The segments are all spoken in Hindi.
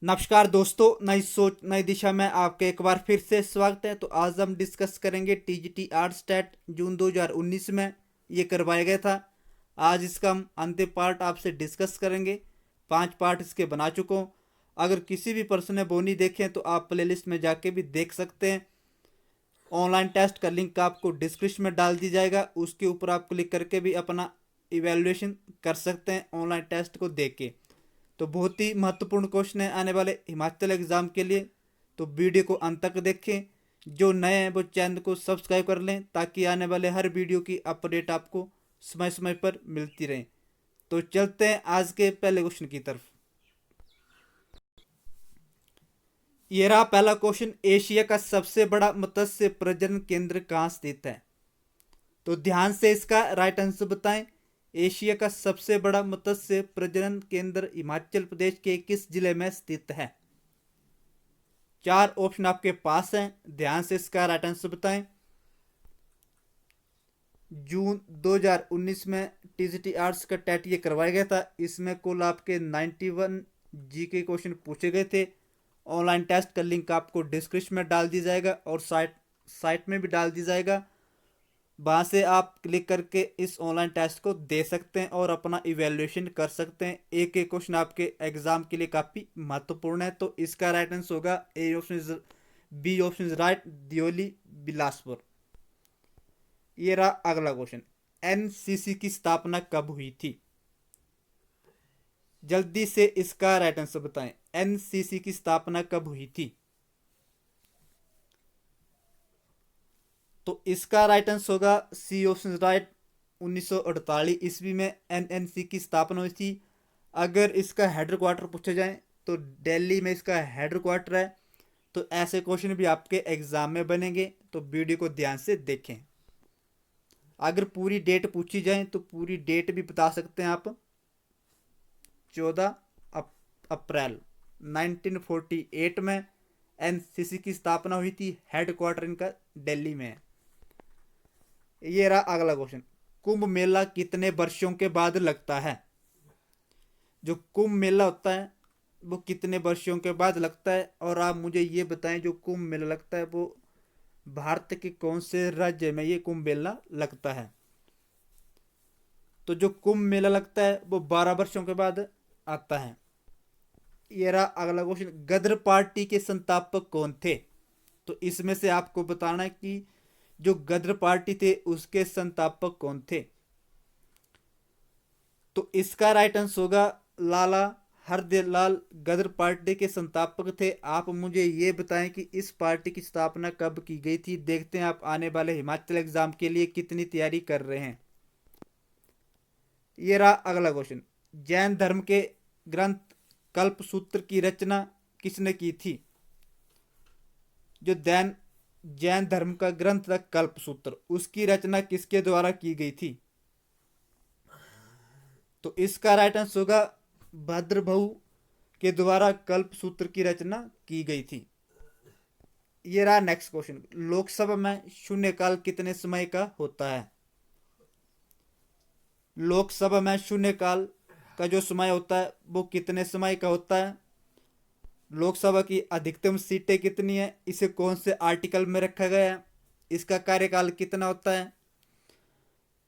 नमस्कार दोस्तों, नई सोच नई दिशा में आपके एक बार फिर से स्वागत है। तो आज हम डिस्कस करेंगे टीजीटी आर्ट्स टेट जून 2019 में ये करवाया गया था। आज इसका हम अंतिम पार्ट आपसे डिस्कस करेंगे। 5 पार्ट इसके बना चुका हूँ। अगर किसी भी पर्सन ने वो नहीं देखे तो आप प्लेलिस्ट में जाके भी देख सकते हैं। ऑनलाइन टेस्ट का लिंक आपको डिस्क्रिप्शन में डाल दी जाएगा, उसके ऊपर आप क्लिक करके भी अपना इवेल्युएशन कर सकते हैं ऑनलाइन टेस्ट को देख के। तो बहुत ही महत्वपूर्ण क्वेश्चन है आने वाले हिमाचल एग्जाम के लिए, तो वीडियो को अंत तक देखें। जो नए हैं वो चैनल को सब्सक्राइब कर लें ताकि आने वाले हर वीडियो की अपडेट आपको समय समय पर मिलती रहे। तो चलते हैं आज के पहले क्वेश्चन की तरफ। ये रहा पहला क्वेश्चन, एशिया का सबसे बड़ा मत्स्य प्रजनन केंद्र कहाँ स्थित है? तो ध्यान से इसका राइट आंसर बताएं। एशिया का सबसे बड़ा मत्स्य प्रजनन केंद्र हिमाचल प्रदेश के किस जिले में स्थित है? 4 ऑप्शन आपके पास हैं, ध्यान से इसका राइट आंसर बताएं। जून 2019 में टीजीटी आर्ट्स का टेट ये करवाया गया था। इसमें कुल आपके 91 जी के क्वेश्चन पूछे गए थे। ऑनलाइन टेस्ट का लिंक आपको डिस्क्रिप्शन में डाल दी जाएगा और साइट में भी डाल दी जाएगा। वहाँ से आप क्लिक करके इस ऑनलाइन टेस्ट को दे सकते हैं और अपना इवेल्युएशन कर सकते हैं। एक एक क्वेश्चन आपके एग्जाम के लिए काफ़ी महत्वपूर्ण है। तो इसका राइट आंसर होगा A option, B option right, Deoli Bilaspur. ये रहा अगला क्वेश्चन, एनसीसी की स्थापना कब हुई थी? जल्दी से इसका राइट आंसर बताएं। एनसीसी की स्थापना कब हुई थी? तो इसका राइट आंसर होगा सी ऑप्शन राइट, 1948 ईस्वी में एनएनसी की स्थापना हुई थी। अगर इसका हेडक्वार्टर पूछा जाए तो दिल्ली में इसका हेडक्वार्टर है। तो ऐसे क्वेश्चन भी आपके एग्जाम में बनेंगे, तो वीडियो को ध्यान से देखें। अगर पूरी डेट पूछी जाए तो पूरी डेट भी बता सकते हैं आप। 14 अप्रैल 1948 में एनसीसी की स्थापना हुई थी। हेडक्वार्टर इनका दिल्ली में है। ये रहा अगला क्वेश्चन, कुंभ मेला कितने वर्षों के बाद लगता है? जो कुंभ मेला होता है वो कितने वर्षों के बाद लगता है? और आप मुझे ये बताएं, जो कुंभ मेला लगता है वो भारत के कौन से राज्य में ये कुंभ मेला लगता है? तो जो कुंभ मेला लगता है वो 12 वर्षों के बाद आता है। ये रहा अगला क्वेश्चन, गदर पार्टी के संस्थापक कौन थे? तो इसमें से आपको बताना है कि जो गदर पार्टी थे उसके संस्थापक कौन थे। तो इसका राइट आंसर होगा लाला हरदयाल गदर पार्टी के संस्थापक थे। आप मुझे ये बताएं कि इस पार्टी की स्थापना कब की गई थी। देखते हैं आप आने वाले हिमाचल एग्जाम के लिए कितनी तैयारी कर रहे हैं। ये रहा अगला क्वेश्चन, जैन धर्म के ग्रंथ कल्पसूत्र की रचना किसने की थी? जो जैन धर्म का ग्रंथ था कल्पसूत्र, उसकी रचना किसके द्वारा की गई थी? तो इसका राइट आंसर होगा भद्रभु के द्वारा कल्पसूत्र की रचना की गई थी। ये रहा नेक्स्ट क्वेश्चन, लोकसभा में शून्यकाल कितने समय का होता है? लोकसभा में शून्यकाल का जो समय होता है वो कितने समय का होता है? लोकसभा की अधिकतम सीटें कितनी है, इसे कौन से आर्टिकल में रखा गया है, इसका कार्यकाल कितना होता है,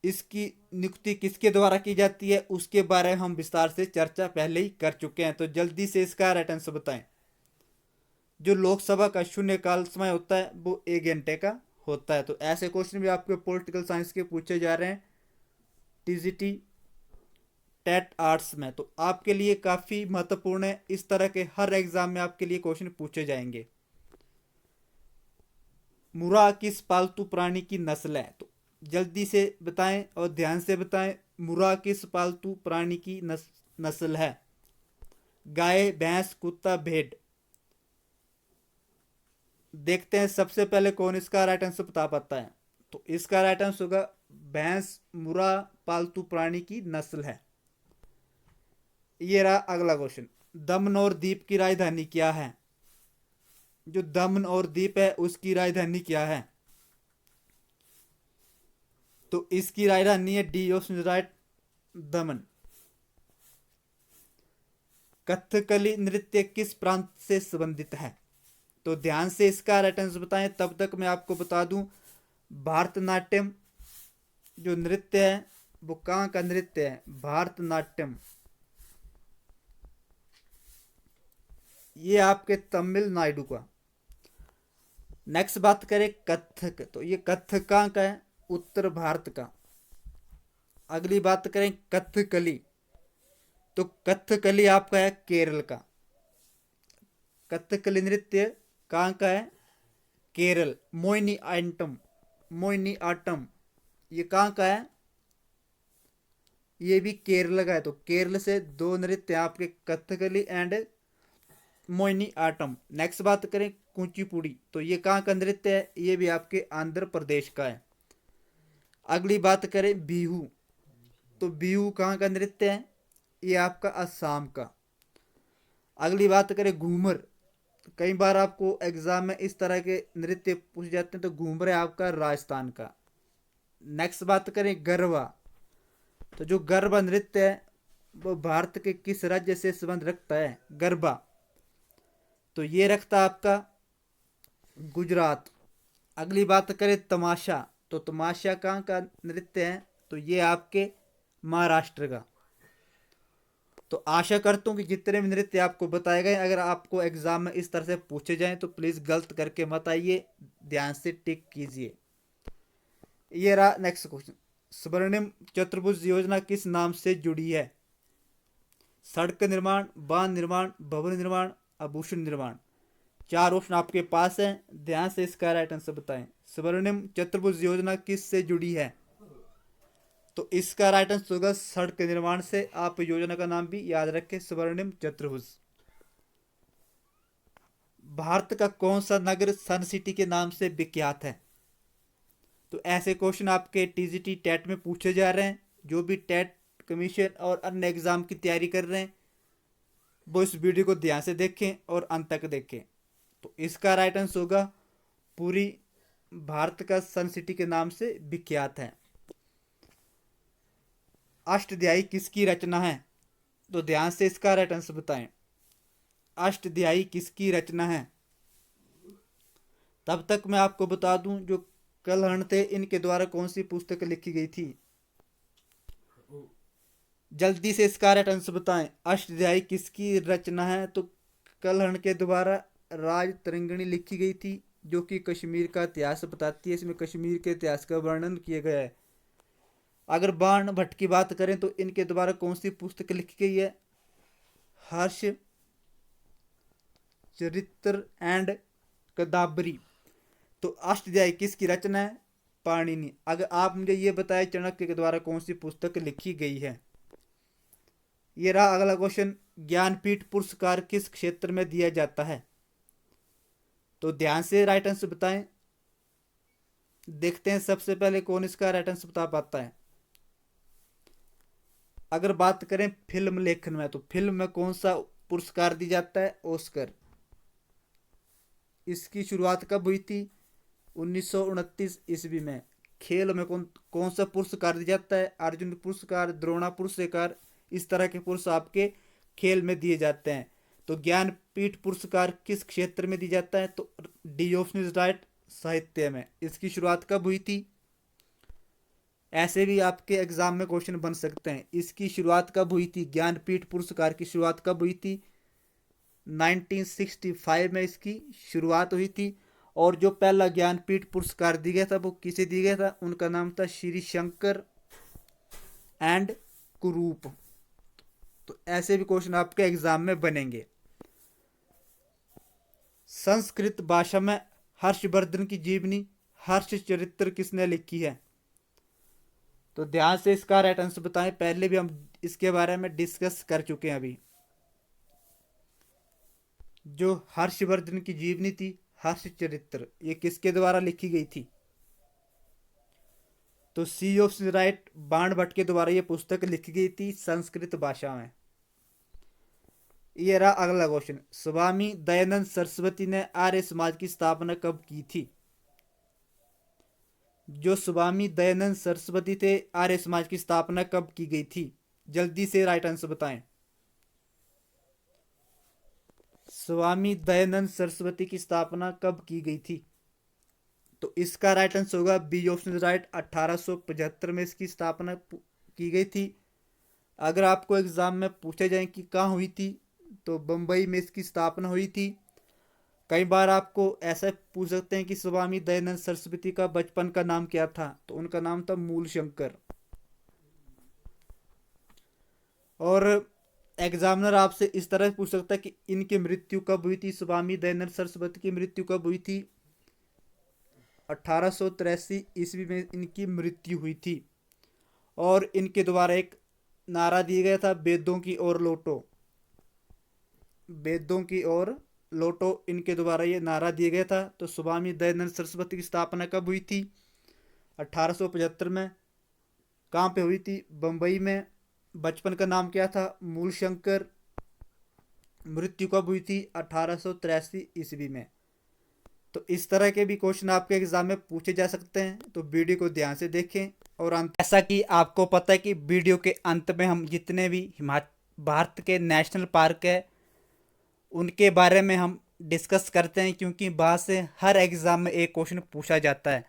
इसकी नियुक्ति किसके द्वारा की जाती है, उसके बारे में हम विस्तार से चर्चा पहले ही कर चुके हैं। तो जल्दी से इसका राइट आंसर बताएं। जो लोकसभा का शून्यकाल समय होता है वो 1 घंटे का होता है। तो ऐसे क्वेश्चन भी आपके पॉलिटिकल साइंस के पूछे जा रहे हैं टीजीटी टेट आर्ट्स में, तो आपके लिए काफ़ी महत्वपूर्ण है। इस तरह के हर एग्जाम में आपके लिए क्वेश्चन पूछे जाएंगे। मुर्रा किस पालतू प्राणी की नस्ल है? तो जल्दी से बताएं और ध्यान से बताएं, मुर्रा किस पालतू प्राणी की नस्ल है? गाय, भैंस, कुत्ता, भेड़? देखते हैं सबसे पहले कौन इसका राइट आंसर बता पाता है। तो इसका राइट आंसर होगा भैंस मुर्रा पालतू प्राणी की नस्ल है। ये रहा अगला क्वेश्चन, दमन और दीप की राजधानी क्या है? जो दमन और दीप है उसकी राजधानी क्या है? तो इसकी राजधानी है डी ऑप्शन राइट, दमन। कथकली नृत्य किस प्रांत से संबंधित है? तो ध्यान से इसका राइट आंसर बताएं। तब तक मैं आपको बता दूं, भारतनाट्यम जो नृत्य है वो कहाँ का नृत्य है? भारतनाट्यम ये आपके तमिलनाडु का। नेक्स्ट बात करें कथक, तो ये कथक कहाँ का है? उत्तर भारत का। अगली बात करें कथकली, तो कथकली आपका है केरल का। कथकली नृत्य कहाँ का है? केरल। मोहिनी आटम ये कहाँ का है? ये भी केरल का है। तो केरल से दो नृत्य आपके कथकली एंड मोहिनी आटम। नेक्स्ट बात करें कुचिपुड़ी, तो ये कहाँ का नृत्य है? ये भी आपके आंध्र प्रदेश का है। अगली बात करें बिहू, तो बिहू कहाँ का नृत्य है? ये आपका असम का। अगली बात करें घूमर, तो कई बार आपको एग्जाम में इस तरह के नृत्य पूछ जाते हैं, तो घूमर है आपका राजस्थान का। नेक्स्ट बात करें गरबा, तो जो गरबा नृत्य है वो भारत के किस राज्य से संबंध रखता है? गरबा, तो ये रखता है आपका गुजरात। अगली बात करें तमाशा, तो तमाशा कहाँ का नृत्य है? तो ये आपके महाराष्ट्र का। तो आशा करता हूँ कि जितने भी नृत्य आपको बताए गए, अगर आपको एग्जाम में इस तरह से पूछे जाएं तो प्लीज़ गलत करके मत आइए, ध्यान से टिक कीजिए। ये रहा नेक्स्ट क्वेश्चन, स्वर्णिम चतुर्भुज योजना किस नाम से जुड़ी है? सड़क निर्माण, बांध निर्माण, भवन निर्माण, आभूषण निर्माण। चार ऑप्शन आपके पास हैं, ध्यान से इसका राइट आंसर बताएं। स्वर्णिम चतुर्भुज योजना किस से जुड़ी है? तो इसका राइट आंसर होगा सड़क निर्माण से। आप योजना का नाम भी याद रखें, स्वर्णिम चतुर्भुज। भारत का कौन सा नगर सन सिटी के नाम से विख्यात है? तो ऐसे क्वेश्चन आपके टीजीटी टेट में पूछे जा रहे हैं। जो भी टेट कमीशन और अन्य एग्जाम की तैयारी कर रहे हैं वो इस वीडियो को ध्यान से देखें और अंत तक देखें। तो इसका राइट आंसर होगा पूरी भारत का सन सिटी के नाम से विख्यात है। अष्टध्यायी किसकी रचना है? तो ध्यान से इसका राइट आंसर बताएं। अष्टध्यायी किसकी रचना है? तब तक मैं आपको बता दूं, जो कलहण थे इनके द्वारा कौन सी पुस्तक लिखी गई थी? जल्दी से इसका राइट आंसर बताएं। अष्टध्यायी किसकी रचना है? तो कलहण के द्वारा राज तरंगिणी लिखी गई थी, जो कि कश्मीर का इतिहास बताती है। इसमें कश्मीर के इतिहास का वर्णन किया गया है। अगर बाण भट्ट की बात करें तो इनके द्वारा कौन सी पुस्तक लिखी गई है? हर्ष चरित्र एंड कदाबरी। तो अष्टध्यायी किसकी रचना है? पाणिनि। अगर आप मुझे ये बताएं चाणक्य के द्वारा कौन सी पुस्तक लिखी गई है? ये रहा अगला क्वेश्चन, ज्ञानपीठ पुरस्कार किस क्षेत्र में दिया जाता है? तो ध्यान से राइट आंसर बताएं। देखते हैं सबसे पहले कौन इसका राइट आंसर बता पाता है। अगर बात करें फिल्म लेखन में, तो फिल्म में कौन सा पुरस्कार दिया जाता है? ऑस्कर। इसकी शुरुआत कब हुई थी? 1929 ईस्वी में। खेल में कौन सा पुरस्कार दिया जाता है? अर्जुन पुरस्कार, द्रोणा पुरस्कार, इस तरह के पुरस्कार आपके खेल में दिए जाते हैं। तो ज्ञानपीठ पुरस्कार किस क्षेत्र में दिया जाता है? तो डी ऑप्शन इज राइट, साहित्य में। इसकी शुरुआत कब हुई थी? ऐसे भी आपके एग्जाम में क्वेश्चन बन सकते हैं। इसकी शुरुआत कब हुई थी? ज्ञानपीठ पुरस्कार की शुरुआत कब हुई थी? 1965 में इसकी शुरुआत हुई थी। और जो पहला ज्ञानपीठ पुरस्कार दिया गया था वो किसे दिया गया था? उनका नाम था श्री शंकर एंड कुरूप। तो ऐसे भी क्वेश्चन आपके एग्जाम में बनेंगे। संस्कृत भाषा में हर्षवर्धन की जीवनी हर्ष चरित्र किसने लिखी है? तो ध्यान से इसका राइट आंसर बताएं। पहले भी हम इसके बारे में डिस्कस कर चुके हैं। अभी जो हर्षवर्धन की जीवनी थी हर्ष चरित्र, ये किसके द्वारा लिखी गई थी? तो सी ऑप्शन राइट, बाण भट्ट के द्वारा ये पुस्तक लिखी गई थी संस्कृत भाषा में। ये रहा अगला क्वेश्चन, स्वामी दयानंद सरस्वती ने आर्य समाज की स्थापना कब की थी? जो स्वामी दयानंद सरस्वती थे, आर्य समाज की स्थापना कब की गई थी? जल्दी से राइट आंसर बताएं। स्वामी दयानंद सरस्वती की स्थापना कब की गई थी? तो इसका राइट आंसर होगा बी ऑप्शन राइट, 1875 में इसकी स्थापना की गई थी। अगर आपको एग्जाम में पूछे जाए कि कहाँ हुई थी, तो बम्बई में इसकी स्थापना हुई थी। कई बार आपको ऐसा पूछ सकते हैं कि स्वामी दयानंद सरस्वती का बचपन का नाम क्या था, तो उनका नाम था मूल शंकर। और एग्जामिनर आपसे इस तरह पूछ सकता है कि इनकी मृत्यु कब हुई थी, स्वामी दयानंद सरस्वती की मृत्यु कब हुई थी? 1883 ईस्वी में इनकी मृत्यु हुई थी। और इनके द्वारा एक नारा दिया गया था, वेदों की ओर लौटो, वेदों की ओर लौटो, इनके द्वारा ये नारा दिया गया था। तो स्वामी दयानंद सरस्वती की स्थापना कब हुई थी? 1875 में। कहाँ पे हुई थी? बम्बई में। बचपन का नाम क्या था? मूल शंकर। मृत्यु कब हुई थी? 1883 ईस्वी में। तो इस तरह के भी क्वेश्चन आपके एग्जाम में पूछे जा सकते हैं, तो वीडियो को ध्यान से देखें। और अंत, ऐसा कि आपको पता है कि वीडियो के अंत में हम जितने भी भारत के नेशनल पार्क है उनके बारे में हम डिस्कस करते हैं, क्योंकि वहाँ से हर एग्जाम में एक क्वेश्चन पूछा जाता है।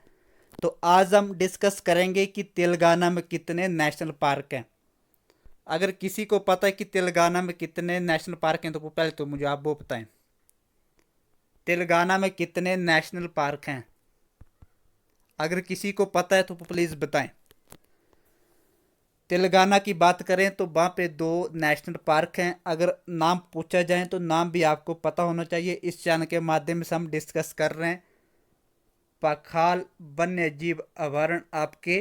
तो आज हम डिस्कस करेंगे कि तेलंगाना में कितने नेशनल पार्क हैं। अगर किसी को पता है कि तेलंगाना में कितने नेशनल पार्क हैं, तो पहले तो मुझे आप वो बताएं, तेलंगाना में कितने नेशनल पार्क हैं? अगर किसी को पता है तो प्लीज़ बताएं। तेलंगाना की बात करें तो वहाँ पे 2 नेशनल पार्क हैं। अगर नाम पूछा जाए तो नाम भी आपको पता होना चाहिए। इस चैनल के माध्यम से हम डिस्कस कर रहे हैं। पखाल वन्य जीव अभयारण्य आपके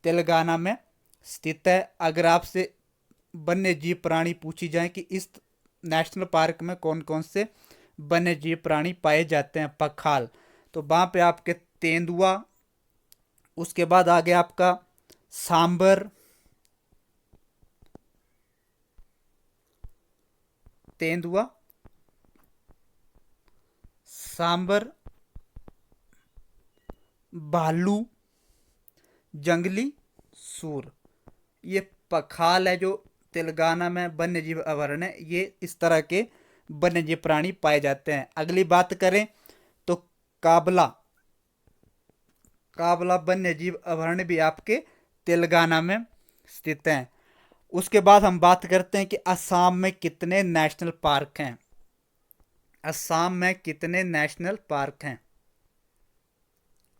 तेलंगाना में स्थित है। अगर आपसे वन्य जीव प्राणी पूछी जाए कि इस नेशनल पार्क में कौन कौन से वन्य जीव प्राणी पाए जाते हैं पखाल, तो वहाँ पे आपके तेंदुआ, उसके बाद आगे आपका सांबर, तेंदुआ, सांबर, भालू, जंगली सूर, ये पखाल है जो तेलंगाना में वन्य जीव अभयारण्य है। ये इस तरह के वन्य जीव प्राणी पाए जाते हैं। अगली बात करें तो काबला, काबला वन्य जीव अभयारण्य भी आपके तेलंगाना में स्थित हैं। उसके बाद हम बात करते हैं कि असम में कितने नेशनल पार्क हैं। असम में कितने नेशनल पार्क हैं?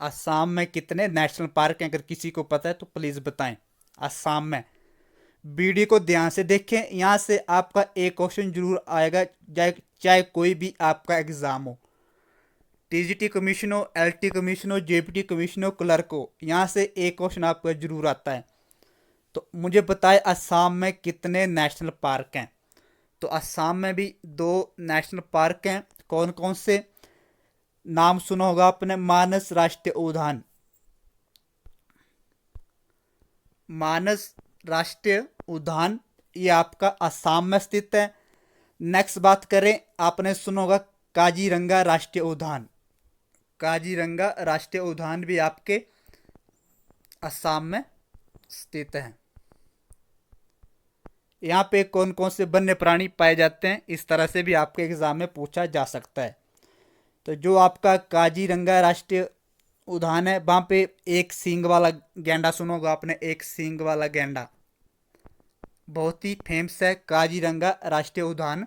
असम में कितने नेशनल पार्क हैं? अगर किसी को पता है तो प्लीज बताएं। असम में। वीडियो को ध्यान से देखें, यहां से आपका एक क्वेश्चन जरूर आएगा, चाहे कोई भी आपका एग्जाम हो, टीजीटी कमीशन हो, एलटी कमीशन हो, जेपीटी कमीशन हो, क्लर्क हो, यहां से एक क्वेश्चन आपका जरूर आता है। तो मुझे बताएं असम में कितने नेशनल पार्क हैं? तो असम में भी 2 नेशनल पार्क हैं। कौन कौन से? नाम सुना होगा आपने, मानस राष्ट्रीय उद्यान, मानस राष्ट्रीय उद्यान ये आपका असम में स्थित है। नेक्स्ट बात करें, आपने सुना होगा काजीरंगा राष्ट्रीय उद्यान, काजीरंगा राष्ट्रीय उद्यान भी आपके असम में स्थित है। यहाँ पे कौन कौन से वन्य प्राणी पाए जाते हैं, इस तरह से भी आपके एग्जाम में पूछा जा सकता है। तो जो आपका काजीरंगा राष्ट्रीय उद्यान है, वहाँ पे एक सींग वाला गैंडा सुना होगा आपने, एक सींग वाला गैंडा बहुत ही फेमस है। काजीरंगा राष्ट्रीय उद्यान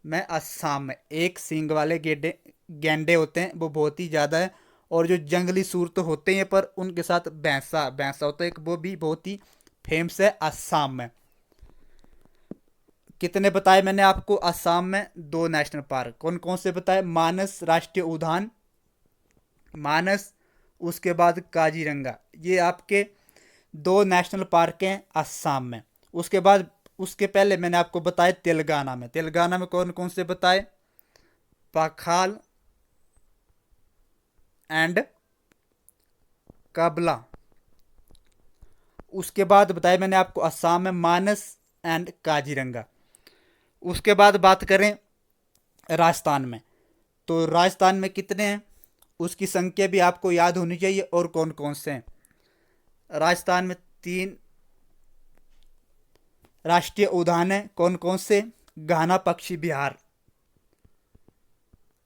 में असम में एक सींग वाले गैंडे होते हैं, वो बहुत ही ज़्यादा है। और जो जंगली सूर तो होते हैं, पर उनके साथ भैंसा भैंसा होता है, वो भी बहुत ही फेमस है असम में। कितने बताए मैंने आपको? असम में 2 नेशनल पार्क। कौन कौन से बताए? मानस राष्ट्रीय उद्यान, मानस, उसके बाद काजीरंगा, ये आपके 2 नेशनल पार्क हैं असम में। उसके बाद, उसके पहले मैंने आपको बताया तेलंगाना में। तेलंगाना में कौन कौन से बताए? पखाल एंड काबला। उसके बाद बताया मैंने आपको असम में मानस एंड काजीरंगा। उसके बाद बात करें राजस्थान में, तो राजस्थान में कितने हैं उसकी संख्या भी आपको याद होनी चाहिए, और कौन कौन से हैं। राजस्थान में 3 राष्ट्रीय उद्यान हैं। कौन कौन से? घाना पक्षी विहार,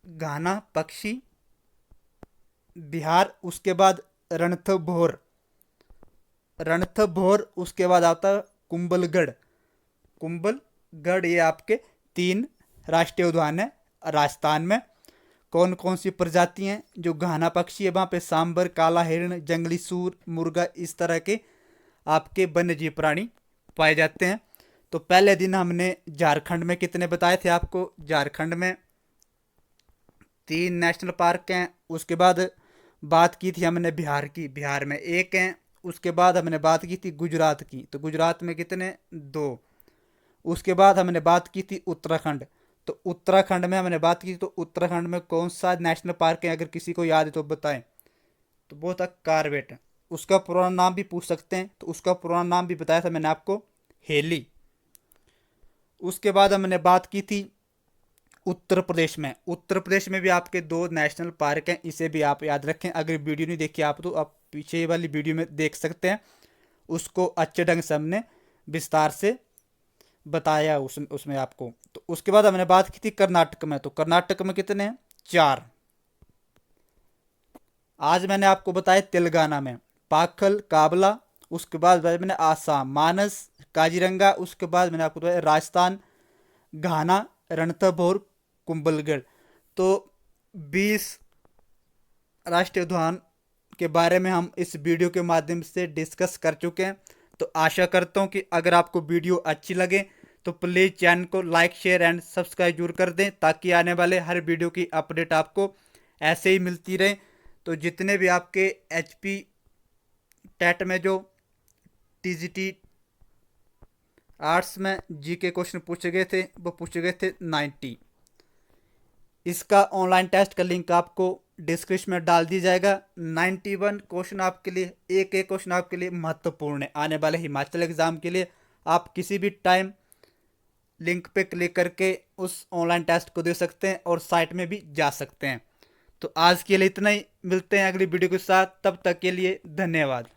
घाना पक्षी, बिहार, उसके बाद रणथंभौर, रणथंभौर, उसके बाद आता है कुंभलगढ़, कुंभलगढ़। ये आपके 3 राष्ट्रीय उद्यान है राजस्थान में। कौन कौन सी प्रजाति हैं? जो घाना पक्षी है वहाँ पे सांबर, काला हिरण, जंगली सूर, मुर्गा, इस तरह के आपके वन्यजीव प्राणी पाए जाते हैं। तो पहले दिन हमने झारखंड में कितने बताए थे आपको? झारखंड में 3 नेशनल पार्क हैं। उसके बाद बात की थी हमने बिहार की, बिहार में 1 हैं। उसके बाद हमने बात की थी गुजरात की, तो गुजरात में कितने? 2। उसके बाद हमने बात की थी उत्तराखंड, तो उत्तराखंड में हमने बात की, तो उत्तराखंड में कौन सा नेशनल पार्क है? अगर किसी को याद है तो बताएं। तो वो था कार्बेट। उसका पुराना नाम भी पूछ सकते हैं, तो उसका पुराना नाम भी बताया था मैंने आपको, हेली। उसके बाद हमने बात की थी उत्तर प्रदेश में, उत्तर प्रदेश में भी आपके 2 नेशनल पार्क हैं, इसे भी आप याद रखें। अगर वीडियो नहीं देखी आप तो आप पीछे वाली वीडियो में देख सकते हैं, उसको अच्छे ढंग से हमने विस्तार से बताया उसमें आपको। तो उसके बाद हमने बात की थी कर्नाटक में, तो कर्नाटक में कितने हैं? 4। आज मैंने आपको बताया तेलंगाना में पाखल, काबला, उसके बाद बताया मैंने आसाम मानस, काजीरंगा, उसके बाद मैंने आपको बताया राजस्थान घाना, रणथंभौर, कुंभलगढ़। तो 20 राष्ट्रीय उद्यान के बारे में हम इस वीडियो के माध्यम से डिस्कस कर चुके हैं। तो आशा करता हूँ कि अगर आपको वीडियो अच्छी लगे तो प्लीज़ चैनल को लाइक, शेयर एंड सब्सक्राइब जरूर कर दें, ताकि आने वाले हर वीडियो की अपडेट आपको ऐसे ही मिलती रहे। तो जितने भी आपके HP टेट में जो TGT आर्ट्स में GK क्वेश्चन पूछे गए थे वो पूछे गए थे 90। इसका ऑनलाइन टेस्ट का लिंक आपको डिस्क्रिप्शन में डाल दी जाएगा। 91 क्वेश्चन आपके लिए, एक क्वेश्चन आपके लिए महत्वपूर्ण है आने वाले हिमाचल एग्जाम के लिए। आप किसी भी टाइम लिंक पे क्लिक करके उस ऑनलाइन टेस्ट को दे सकते हैं और साइट में भी जा सकते हैं। तो आज के लिए इतना ही, मिलते हैं अगली वीडियो के साथ, तब तक के लिए धन्यवाद।